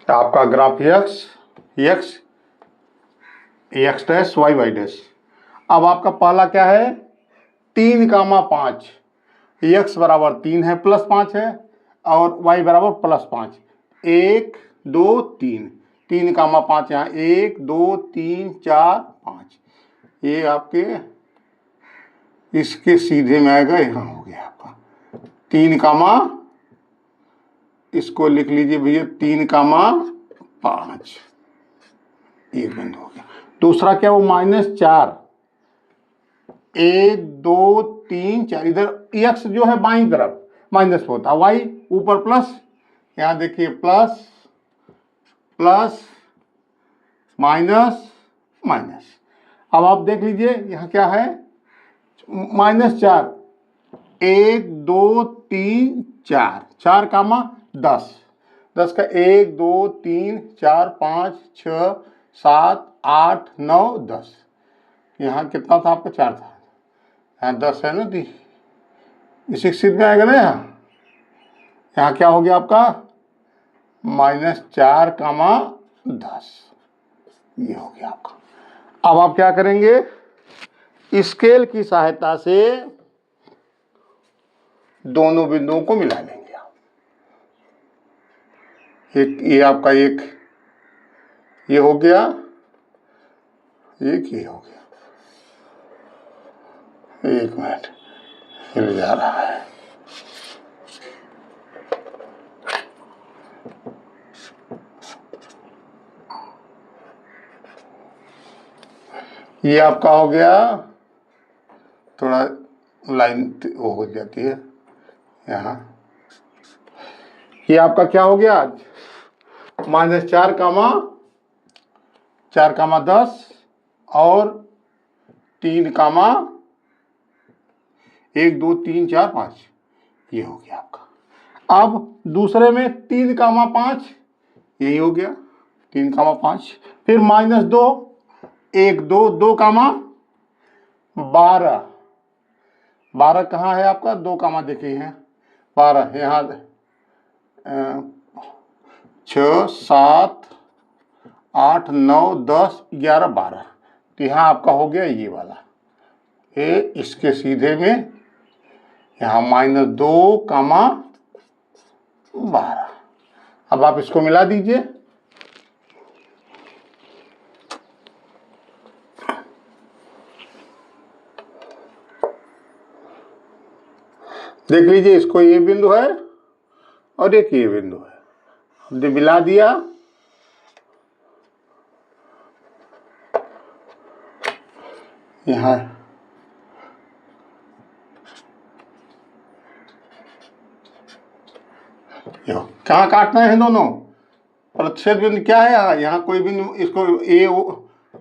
आपका graph x dash y dash. अब आपका पहला क्या है 3, 5, x बराबर 3 है प्लस 5 है, और y बराबर प्लस 5, 1 2 3, 3, 5 यहाँ 1 2 3 4 5, ये आपके इसके सीधे में आएगा, यहाँ हो गया आपका 3, इसको लिख लीजिए भैया 3, 5, एक बिंदु हो गया। दूसरा क्या वो -4, 1 2 3 4, इधर x जो है बाईं तरफ माइनस होता है, y ऊपर प्लस, यहाँ देखिए प्लस प्लस माइनस माइनस। अब आप देख लीजिए यहाँ क्या है -4, 1 2 3 4, 4, 10, 10 का 1 2 3 4 5 6 7 8 9 10, यहाँ कितना था आपका 4 था, यहाँ 10 है ना दी, इसी सीध में आएगा ना। यहाँ क्या हो गया आपका -4, 10, ये हो गया आपका। अब आप क्या करेंगे स्केल की सहायता से दोनों बिंदुओं को मिला लेंगे आप। एक ये आपका एक ये हो गया, एक ये हो गया, एक मिनट हिल जा रहा है, ये आपका हो गया, थोड़ा लाइन वो हो जाती है यहाँ, ये आपका क्या हो गया -4, 4, 10 और 3, 1 2 3 4 5, ये हो गया आपका। अब दूसरे में 3, 5, यही हो गया 3, 5, फिर -2 1 2 2, 12, 12 कहाँ है आपका 2, देखिए है 12, यहाँ 6 7 8 9 10 11 12, तो यहाँ आपका हो गया ये वाला, ये इसके सीधे में यहाँ -2, 12। अब आप इसको मिला दीजिए, देख लीजिए इसको ये बिंदु है और एक ये बिंदु है, हमने मिला दिया, यहाँ कहाँ काटना है दोनों प्रतिच्छेद बिंदु क्या है, यहाँ कोई बिंदु, इसको ए,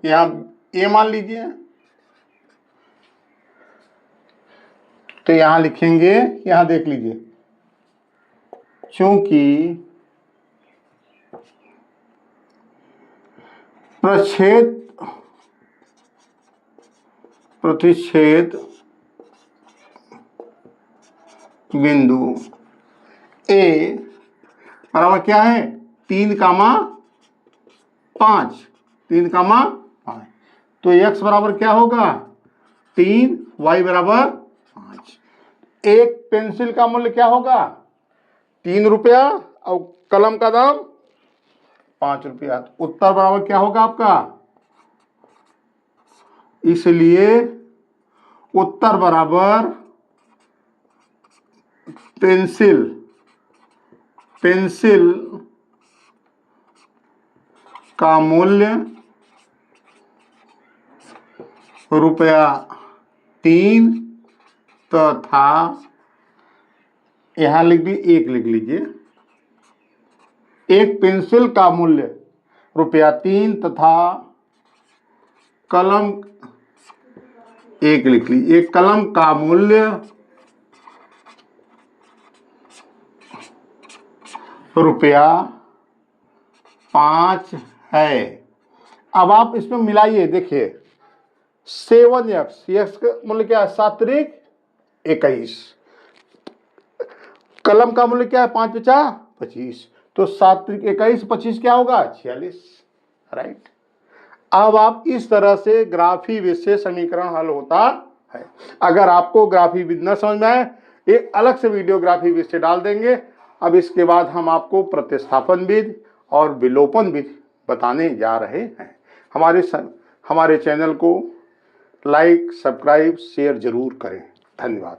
यहाँ ए मान लीजिए, तो यहां लिखेंगे, यहां देख लीजिए, चूंकि प्रतिच्छेद बिंदु ए बराबर क्या है, 3,5, 3,5, तो x बराबर क्या होगा 3, y बराबर 5। एक पेंसिल का मूल्य क्या होगा 3 रुपया और कलम का दाम 5 रुपया। उत्तर बराबर क्या होगा आपका, इसलिए उत्तर बराबर पेंसिल का मूल्य ₹3 तथा यहां लिख दी 1 लिख लीजिए, एक पेंसिल का मूल्य ₹3 तथा कलम 1 लिख लीजिए, एक कलम का मूल्य ₹5 है। अब आप इसमें मिलाइए, देखिए 7x, x का मूल्य क्या है 7 त्रिक 21, कलम का मूल्य क्या है 5 बचा 25, तो 7 त्रिक 21, 25 क्या होगा 46, राइट। अब आप इस तरह से ग्राफी विधि से समीकरण हल होता है। अगर आपको ग्राफी विधि न समझ में आए, एक अलग से वीडियो ग्राफी विधि से डाल देंगे। अब इसके बाद हम आपको प्रतिस्थापन विधि और विलोपन विधि बताने जा रहे हैं। हमारे चैनल को लाइक, सब्सक्राइब, शेयर जरूर करें। धन्यवाद।